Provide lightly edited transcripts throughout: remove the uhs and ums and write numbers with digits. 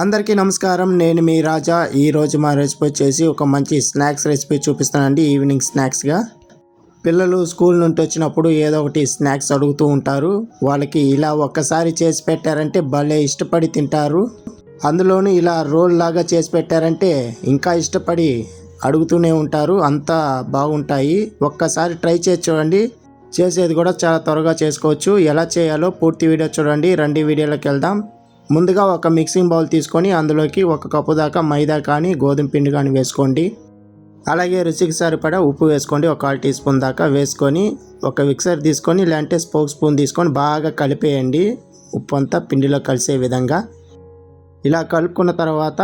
అందరికీ నమస్కారం. నేను మీ రాజా. ఈరోజు మా రెసిపీ వచ్చేసి ఒక మంచి స్నాక్స్ రెసిపీ చూపిస్తానండి. ఈవినింగ్ స్నాక్స్గా పిల్లలు స్కూల్ నుండి వచ్చినప్పుడు ఏదో ఒకటి స్నాక్స్ అడుగుతూ ఉంటారు. వాళ్ళకి ఇలా ఒక్కసారి చేసి పెట్టారంటే భలే ఇష్టపడి తింటారు. అందులోనూ ఇలా రోల్ లాగా చేసి పెట్టారంటే ఇంకా ఇష్టపడి అడుగుతూనే ఉంటారు. అంతా బాగుంటాయి. ఒక్కసారి ట్రై చేసి చూడండి. చేసేది కూడా చాలా త్వరగా చేసుకోవచ్చు. ఎలా చేయాలో పూర్తి వీడియో చూడండి. రండి వీడియోలోకి వెళ్దాం. ముందుగా ఒక మిక్సింగ్ బౌల్ తీసుకొని అందులోకి 1 కప్పు దాకా మైదా కానీ గోధుమ పిండి కానీ వేసుకోండి. అలాగే రుచికి సరిపడా ఉప్పు వేసుకోండి. 1/4 టీ స్పూన్ దాకా వేసుకొని ఒక మిక్సర్ తీసుకొని లేదంటే స్పోక్ స్పూన్ తీసుకొని బాగా కలిపేయండి. ఉప్పు అంతా పిండిలో కలిసే విధంగా ఇలా కలుపుకున్న తర్వాత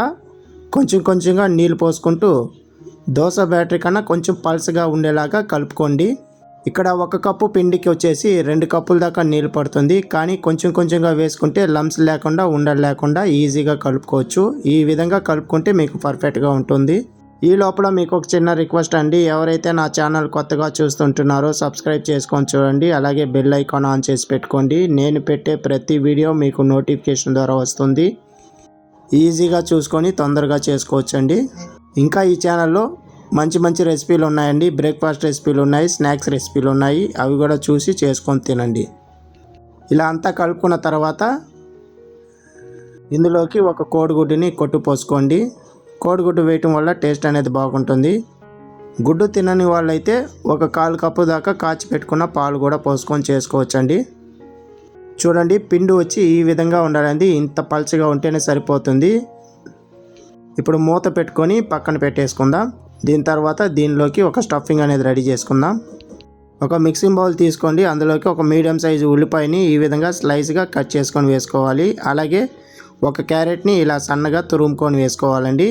కొంచెంగా నీళ్ళు పోసుకుంటూ దోశ బ్యాటర్ కన్నా కొంచెం పల్చగా ఉండేలాగా కలుపుకోండి. ఇక్కడ 1 కప్పు పిండికి వచ్చేసి 2 కప్పుల దాకా నీళ్ళు పడుతుంది. కానీ కొంచెంగా వేసుకుంటే లంప్స్ లేకుండా ఉండలు లేకుండా ఈజీగా కలుపుకోవచ్చు. ఈ విధంగా కలుపుకుంటే మీకు పర్ఫెక్ట్గా ఉంటుంది. ఈ లోపల మీకు ఒక చిన్న రిక్వెస్ట్ అండి. ఎవరైతే నా ఛానల్ కొత్తగా చూస్తుంటున్నారో సబ్స్క్రైబ్ చేసుకొని చూడండి. అలాగే బెల్ ఐకాన్ ఆన్ చేసి పెట్టుకోండి. నేను పెట్టే ప్రతి వీడియో మీకు నోటిఫికేషన్ ద్వారా వస్తుంది. ఈజీగా చూసుకొని తొందరగా చేసుకోవచ్చండి. ఇంకా ఈ ఛానల్లో మంచి రెసిపీలు ఉన్నాయండి. బ్రేక్ఫాస్ట్ రెసిపీలు ఉన్నాయి, స్నాక్స్ రెసిపీలు ఉన్నాయి. అవి కూడా చూసి చేసుకొని తినండి. ఇలా అంతా కలుపుకున్న తర్వాత ఇందులోకి ఒక కోడిగుడ్డుని కొట్టు పోసుకోండి. కోడిగుడ్డు వేయటం వల్ల టేస్ట్ అనేది బాగుంటుంది. గుడ్డు తినని వాళ్ళైతే 1/4 కప్పు దాకా కాచి పెట్టుకున్న పాలు కూడా పోసుకొని చేసుకోవచ్చండి. చూడండి, పిండి వచ్చి ఈ విధంగా ఉండాలండి. ఇంత పల్చగా ఉంటేనే సరిపోతుంది. ఇప్పుడు మూత పెట్టుకొని పక్కన పెట్టేసుకుందాం. దీని తర్వాత దీనిలోకి ఒక స్టఫింగ్ అనేది రెడీ చేసుకుందాం. ఒక మిక్సింగ్ బౌల్ తీసుకోండి. అందులోకి ఒక మీడియం సైజు ఉల్లిపాయని ఈ విధంగా స్లైస్గా కట్ చేసుకొని వేసుకోవాలి. అలాగే ఒక క్యారెట్ని ఇలా సన్నగా తురుముకొని వేసుకోవాలండి.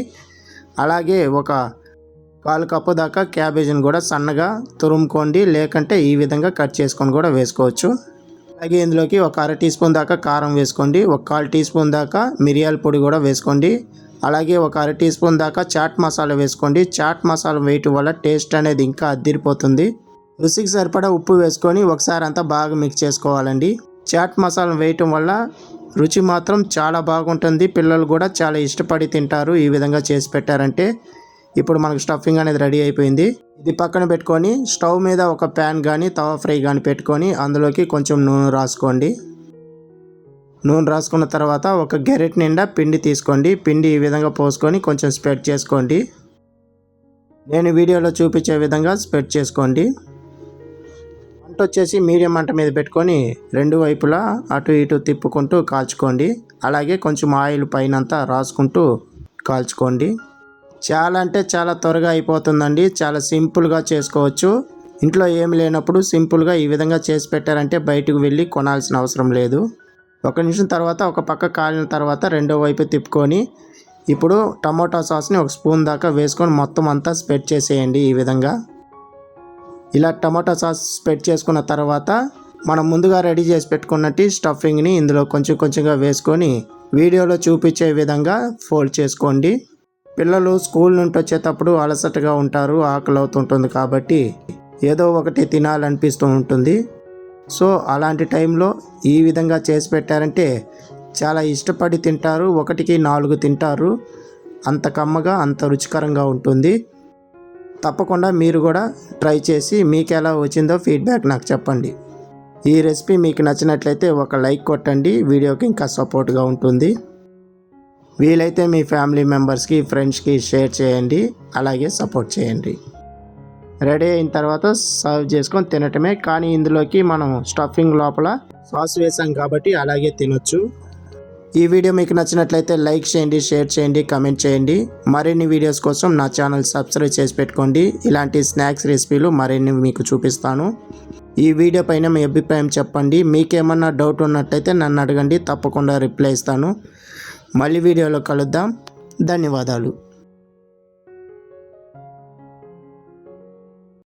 అలాగే 1/4 కప్పు దాకా క్యాబేజీని కూడా సన్నగా తురుముకోండి. లేకంటే ఈ విధంగా కట్ చేసుకొని కూడా వేసుకోవచ్చు. అలాగే ఇందులోకి ఒక 1/2 టీ స్పూన్ దాకా కారం వేసుకోండి. 1/4 టీ స్పూన్ దాకా మిరియాల పొడి కూడా వేసుకోండి. అలాగే ఒక 1/2 టీ స్పూన్ దాకా చాట్ మసాలా వేసుకోండి. చాట్ మసాలా వేయటం వల్ల టేస్ట్ అనేది ఇంకా అద్దిరిపోతుంది. రుచికి సరిపడా ఉప్పు వేసుకొని ఒకసారి అంతా బాగా మిక్స్ చేసుకోవాలండి. చాట్ మసాలా వేయటం వల్ల రుచి మాత్రం చాలా బాగుంటుంది. పిల్లలు కూడా చాలా ఇష్టపడి తింటారు ఈ విధంగా చేసి పెట్టారంటే. ఇప్పుడు మనకు స్టఫింగ్ అనేది రెడీ అయిపోయింది. ఇది పక్కన పెట్టుకొని స్టవ్ మీద ఒక ప్యాన్ కానీ తవా ఫ్రై కానీ పెట్టుకొని అందులోకి కొంచెం నూనె రాసుకోండి. నూనె రాసుకున్న తర్వాత ఒక గెరెట్ నిండా పిండి తీసుకోండి. పిండి ఈ విధంగా పోసుకొని కొంచెం స్ప్రెడ్ చేసుకోండి. నేను వీడియోలో చూపించే విధంగా స్ప్రెడ్ చేసుకోండి. మంట వచ్చేసి మీడియం మంట మీద పెట్టుకొని 2 వైపులా అటు ఇటు తిప్పుకుంటూ కాల్చుకోండి. అలాగే కొంచెం ఆయిల్ పైనంతా రాసుకుంటూ కాల్చుకోండి. చాలా అంటే చాలా త్వరగా అయిపోతుందండి. చాలా సింపుల్గా చేసుకోవచ్చు. ఇంట్లో ఏమి లేనప్పుడు సింపుల్గా ఈ విధంగా చేసి పెట్టారంటే బయటకు వెళ్ళి కొనాల్సిన అవసరం లేదు. 1 నిమిషం తర్వాత ఒక పక్క కాలిన తర్వాత రెండో వైపు తిప్పుకొని ఇప్పుడు టమోటా సాస్ని 1 స్పూన్ దాకా వేసుకొని మొత్తం అంతా స్ప్రెడ్ చేసేయండి. ఈ విధంగా ఇలా టమోటా సాస్ స్ప్రెడ్ చేసుకున్న తర్వాత మనం ముందుగా రెడీ చేసి పెట్టుకున్నట్టు స్టఫింగ్ని ఇందులో కొంచెంగా వేసుకొని వీడియోలో చూపించే విధంగా ఫోల్డ్ చేసుకోండి. పిల్లలు స్కూల్ నుండి వచ్చేటప్పుడు అలసటగా ఉంటారు, ఆకలి అవుతుంటుంది కాబట్టి ఏదో ఒకటి తినాలనిపిస్తూ ఉంటుంది. సో అలాంటి టైంలో ఈ విధంగా చేసి పెట్టారంటే చాలా ఇష్టపడి తింటారు. 1కి 4 తింటారు. అంత కమ్మగా అంత రుచికరంగా ఉంటుంది. తప్పకుండా మీరు కూడా ట్రై చేసి మీకు ఎలా వచ్చిందో ఫీడ్బ్యాక్ నాకు చెప్పండి. ఈ రెసిపీ మీకు నచ్చినట్లయితే ఒక లైక్ కొట్టండి. వీడియోకి ఇంకా సపోర్ట్గా ఉంటుంది. వీలైతే మీ ఫ్యామిలీ మెంబర్స్కి, ఫ్రెండ్స్కి షేర్ చేయండి. అలాగే సపోర్ట్ చేయండి. రెడీ అయిన తర్వాత సర్వ్ చేసుకొని తినటమే. కానీ ఇందులోకి మనం స్టఫింగ్ లోపల సాస్ వేసాం కాబట్టి అలాగే తినొచ్చు. ఈ వీడియో మీకు నచ్చినట్లయితే లైక్ చేయండి, షేర్ చేయండి, కమెంట్ చేయండి. మరిన్ని వీడియోస్ కోసం నా ఛానల్ సబ్స్క్రైబ్ చేసి పెట్టుకోండి. ఇలాంటి స్నాక్స్ రెసిపీలు మరిన్ని మీకు చూపిస్తాను. ఈ వీడియో పైన మీ అభిప్రాయం చెప్పండి. మీకేమన్నా డౌట్ ఉన్నట్టయితే నన్ను అడగండి. తప్పకుండా రిప్లై ఇస్తాను. మళ్ళీ వీడియోలో కలుద్దాం. ధన్యవాదాలు.